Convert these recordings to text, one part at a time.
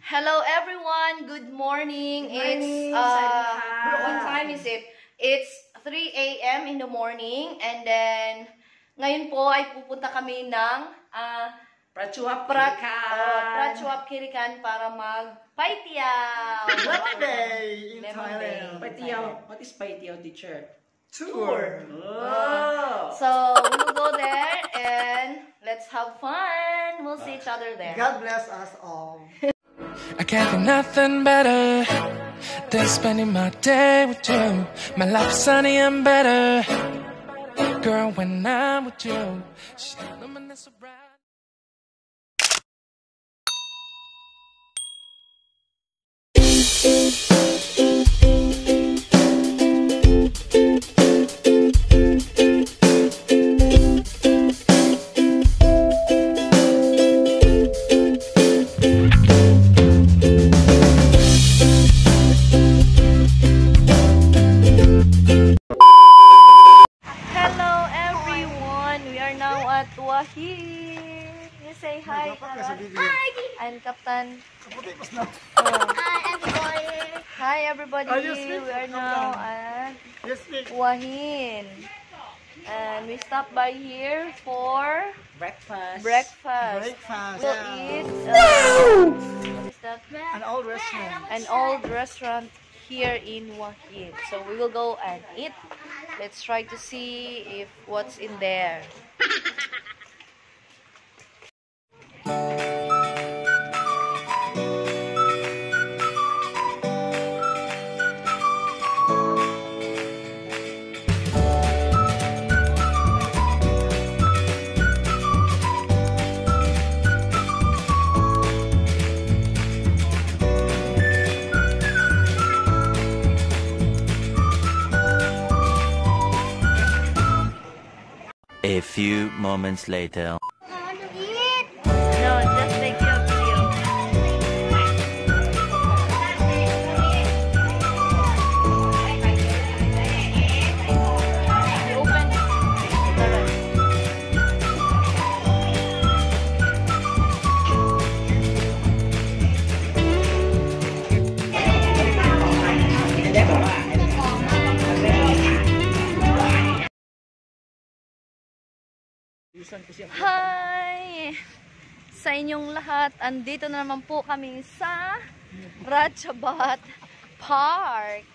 Hello everyone, good morning. What time is it? It's 3 a.m. in the morning, and then ngayon po ay pupunta kami ng Prachuap Kirikan para mag-paitiao. Lemon Day in Lemon Thailand. Day. Paitiao. What is paitiao, teacher? Tour. Oh. So we will go there and let's have fun. We'll see each other there. God bless us all. I can't think nothing better than spending my day with you. My life's sunny and better, girl, when I'm with you. She's luminous so bright. You say hi. Hi. I'm Captain. Hi everybody. We are now at Wahin. And we stopped by here for Breakfast. We'll eat An old restaurant. an old restaurant here in Wahin. So we will go and eat. Let's try to see if what's in there. A few moments later. No, just take your video. Open. Hi! Sa inyong lahat, andito na naman po kami sa Ratchabat Park.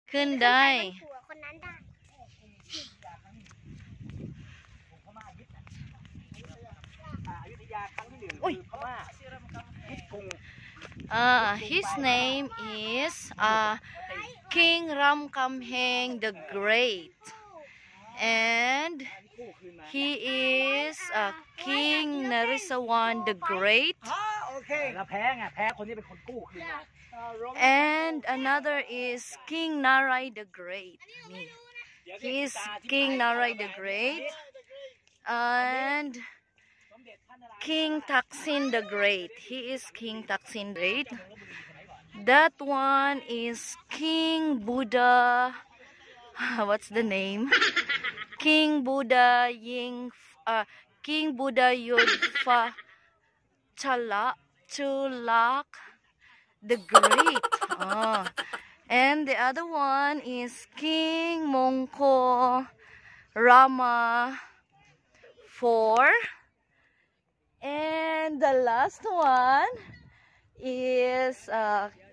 Kunday. His name is King Ramkhamhaeng the Great, and he is King Narisawan the Great. And another is King Narai the Great. He is King Narai the Great. And King Taksin the Great. He is King Taksin the Great. That one is King Buddha. What's the name? King Buddha King Buddha Yodfa Tulak the Great. And the other one is King Mongko Rama IV. And the last one is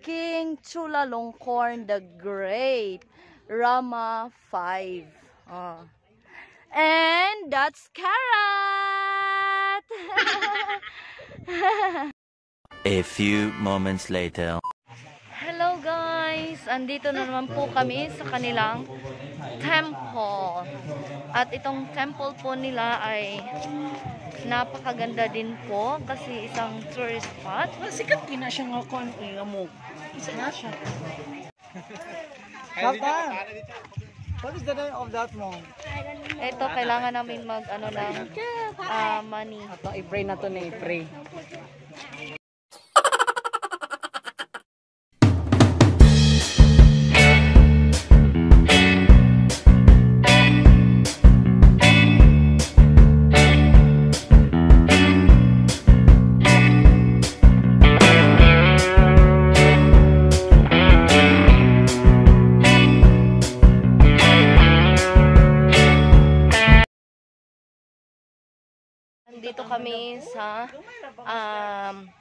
King Chulalongkorn the Great, Rama V. And that's Carrot. A few moments later. Hello guys! Andito na naman po kami sa kanilang temple. At itong temple po nila ay napakaganda din po kasi isang tourist spot. Sikat gina siya nga kon mo. Isa na siya. Kaptan, what is the name of that monk? Ito, kailangan namin mag ng money. Ato i-pray na to na i-pray. Dito kami sa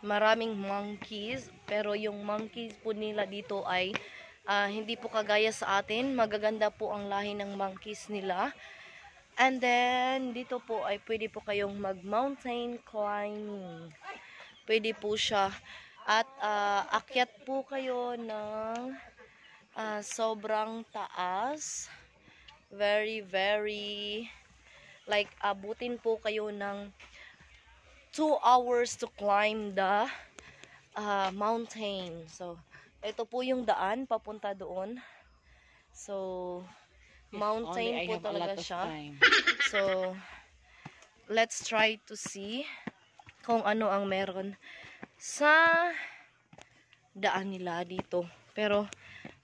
maraming monkeys, pero yung monkeys po nila dito ay hindi po kagaya sa atin. Magaganda po ang lahi ng monkeys nila. And then dito po ay pwede po kayong mag mountain climbing. Pwede po siya. At akyat po kayo ng sobrang taas. Very like abutin po kayo ng 2 hours to climb the mountain. So, ito po yung daan papunta doon. So, mountain po talaga siya. So, let's try to see kung ano ang meron sa daan nila dito. Pero,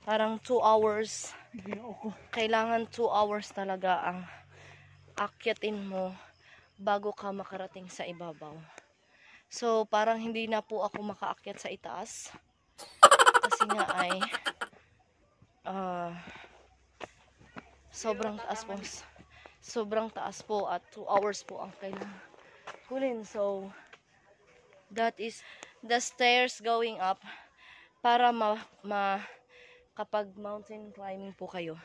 parang 2 hours. Kailangan 2 hours talaga ang akyatin mo bago ka makarating sa ibabaw. So, parang hindi na po ako makaakyat sa itaas. Kasi nga ay sobrang taas po. Sobrang taas po at 2 hours po ang kailangan kulin. So, that is the stairs going up para kapag mountain climbing po kayo.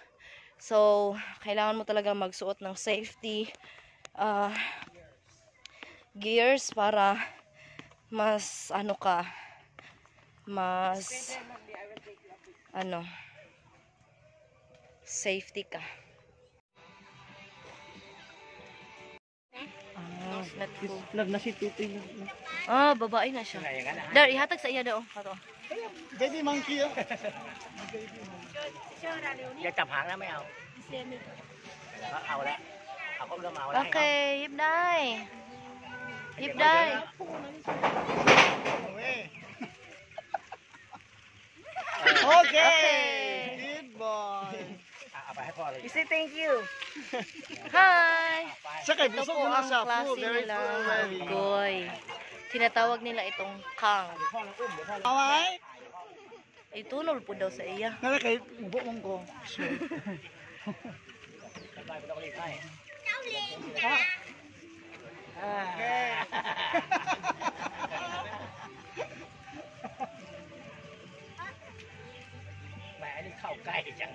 So, kailangan mo talaga magsuot ng safety gears para mas safety ka. Let's go. Love na si Tutoy. Babae na siya. Dar, ihatag sa iya daw. Baby monkey. Giờ chập hàng đó mấy ông. Ao đấy. Ao cũng đâu đấy. Okay, Yip Dai. Yip Dai. Okay. Good boy. You say thank you. Hi. Sakay Ito busog po na ang siya. klase Full, very nilang full already. goy. Tinatawag nila itong kang. Away? Itunol po daw sa iya. Nala kay ubo mong ko. Mẹ đi khẩu cày chẳng.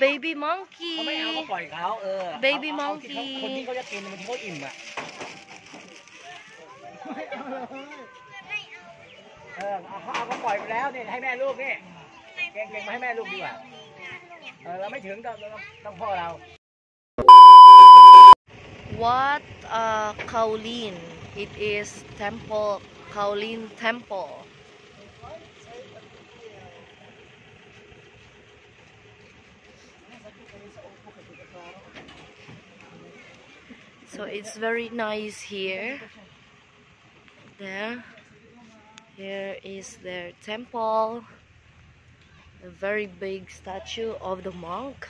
Baby monkey. เขาไม่เอาก็ปล่อยเขาBaby คน monkey ที่เขาจะกินมันเขาอิ่มอ่ะเอาก็ปล่อยไปแล้วนี่ให้แม่ลูกนี่เก่งๆมาให้แม่ลูกดีกว่าเราไม่ถึงต้องพ่อเรา What Kowloon? It is temple, Kowloon temple. So it's very nice here. Here is their temple. A very big statue of the monk.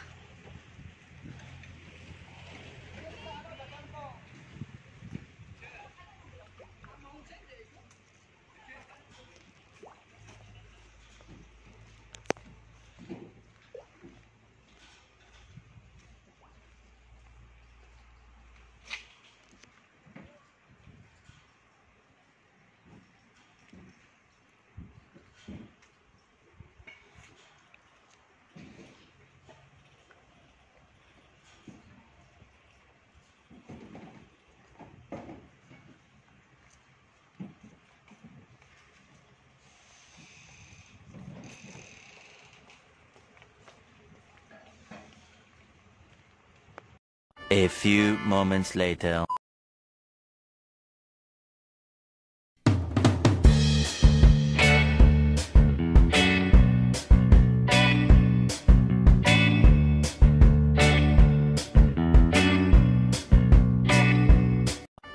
A few moments later.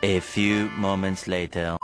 A few moments later.